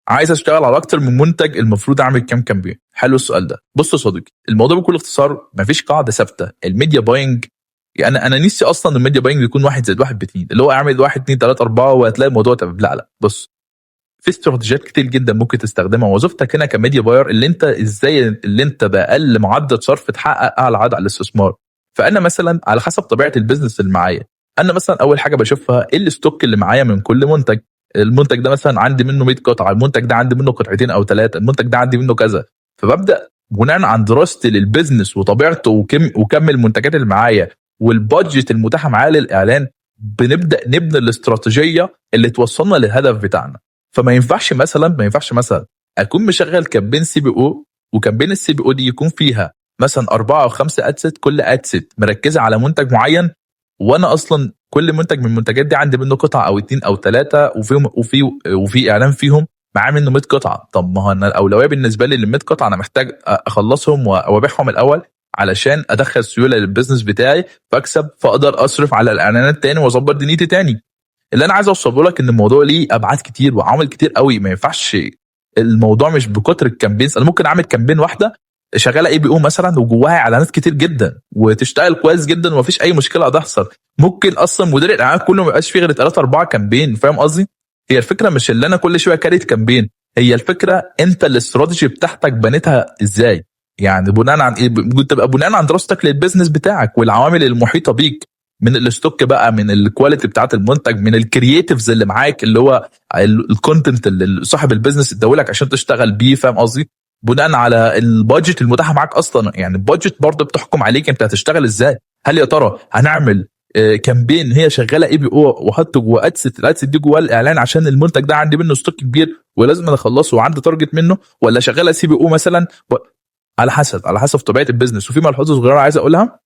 عايز اشتغل على اكتر من منتج، المفروض اعمل كام كامبين؟ حلو السؤال ده. بص يا صديقي، الموضوع بكل اختصار مفيش قاعده ثابته. الميديا باينج يعني انا نفسي اصلا الميديا باينج يكون 1+1 ب2، اللي هو اعمل 1 2 3 4 وهتلاقي الموضوع تمام. لا بص، في استراتيجيات كتير جدا ممكن تستخدمها. وظيفتك هنا كميديا باير اللي انت ازاي اللي انت باقل معدل صرف تحقق اعلى عائد على الاستثمار. فانا مثلا على حسب طبيعه البيزنس اللي معايا، انا مثلا اول حاجه بشوفها ايه الستوك اللي معايا من كل منتج. المنتج ده مثلا عندي منه 100 قطعه، المنتج ده عندي منه قطعتين او ثلاثه، المنتج ده عندي منه كذا. فببدا بناء عن دراستي للبيزنس وطبيعته وكم المنتجات اللي معايا والبادجت المتاحه معايا للاعلان، بنبدا نبني الاستراتيجيه اللي توصلنا للهدف بتاعنا. فما ينفعش مثلا اكون مشغل كامبين سي بي او، وكامبين السي بي او دي يكون فيها مثلا 4 أو 5 ادست، كل ادست مركزه على منتج معين، وانا اصلا كل منتج من المنتجات دي عندي منه قطعه او 2 أو 3 وفي اعلان فيهم معاه منه 100 قطعه. طب ما هو انا الاولويه بالنسبه لي لل 100 قطعه انا محتاج اخلصهم وابيعهم الاول علشان ادخل سيوله للبيزنس بتاعي فاكسب، فاقدر اصرف على الاعلانات تاني واظبط دنيتي تاني. اللي انا عايز اوصله لك ان الموضوع ليه ابعاد كتير وعوامل كتير قوي. ما ينفعش الموضوع مش بكتر الكامبينز. انا ممكن اعمل كامبين واحده شغاله اي بي او مثلا وجواها اعلانات كتير جدا وتشتغل كويس جدا ومفيش اي مشكله هتحصل. ممكن اصلا مدير الاعلانات كله ما يبقاش فيه غير 3 4 كامبين. فاهم قصدي؟ هي الفكره مش اللي انا كل شويه كاريت كامبين، هي الفكره انت الاستراتيجي بتاعتك بنيتها ازاي. يعني بناء عن ايه؟ تبقى بناء عن دراستك للبيزنس بتاعك والعوامل المحيطه بيك، من الستوك بقى، من الكواليتي بتاعت المنتج، من الكرييتيفز اللي معاك اللي هو الكونتنت اللي صاحب البيزنس اداهولك عشان تشتغل بيه. فاهم قصدي؟ بناء على البادجت المتاحه معاك اصلا. يعني البادجت برضه بتحكم عليك انت هتشتغل ازاي. هل يا ترى هنعمل كامبين هي شغاله اي بي او واحط جوه الادس دي جوه الاعلان عشان المنتج ده عندي منه ستوك كبير ولازم اخلصه وعندي تارجت منه، ولا شغاله سي بي او مثلا؟ على حسب طبيعه البيزنس. وفي ملحوظه صغيره عايز اقولها،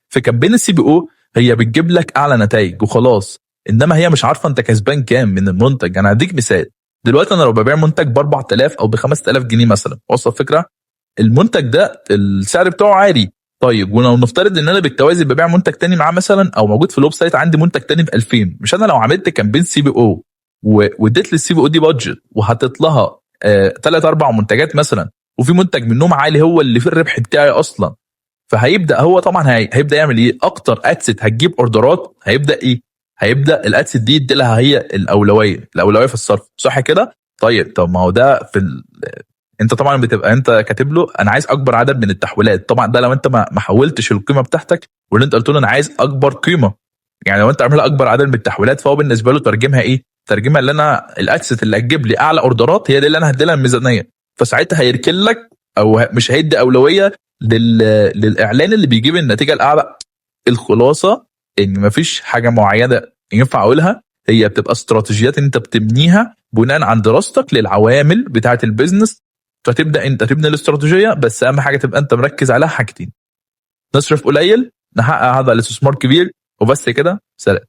في كامبين السي بي او هي بتجيب لك اعلى نتائج وخلاص، انما هي مش عارفه انت كسبان كام من المنتج. انا هديك مثال، دلوقتي انا لو ببيع منتج ب 4000 او ب 5000 جنيه مثلا، وصل فكره؟ المنتج ده السعر بتاعه عالي. طيب ولو نفترض ان انا بالتوازي ببيع منتج تاني معاه مثلا، او موجود في الويب سايت عندي منتج تاني ب 2000، مش انا لو عملت كامبين سي بي او واديت للسي بي او دي بادجت وحطيت لها 3 4 منتجات مثلا، وفي منتج منهم عالي هو اللي في الربح بتاعي اصلا، فهيبدا هو طبعا هيبدا يعمل ايه؟ اكتر ادست هتجيب اوردرات، هيبدا الادست دي يدي لها هي الاولويه في الصرف، صح كده؟ طب ما هو ده انت طبعا بتبقى انت كاتب له انا عايز اكبر عدد من التحويلات. طبعا ده لو انت ما حولتش القيمه بتاعتك واللي انت قلت له انا عايز اكبر قيمه. يعني لو انت عاملها اكبر عدد من التحويلات فهو بالنسبه له ترجمها ايه؟ ترجمها اللي انا الادست اللي هتجيب لي اعلى اوردرات هي دي اللي انا هدي لها الميزانيه. فساعتها هيركن لك او مش هيدي اولويه للاعلان اللي بيجيب النتيجه الاعلى. الخلاصه ان مفيش حاجه معينه ينفع اقولها، هي بتبقى استراتيجيات انت بتبنيها بناء عن دراستك للعوامل بتاعه البيزنس. فتبدا انت تبني الاستراتيجيه، بس اهم حاجه تبقى انت مركز على حاجتين: نصرف قليل نحقق هذا الاستثمار كبير. وبس كده، سلام.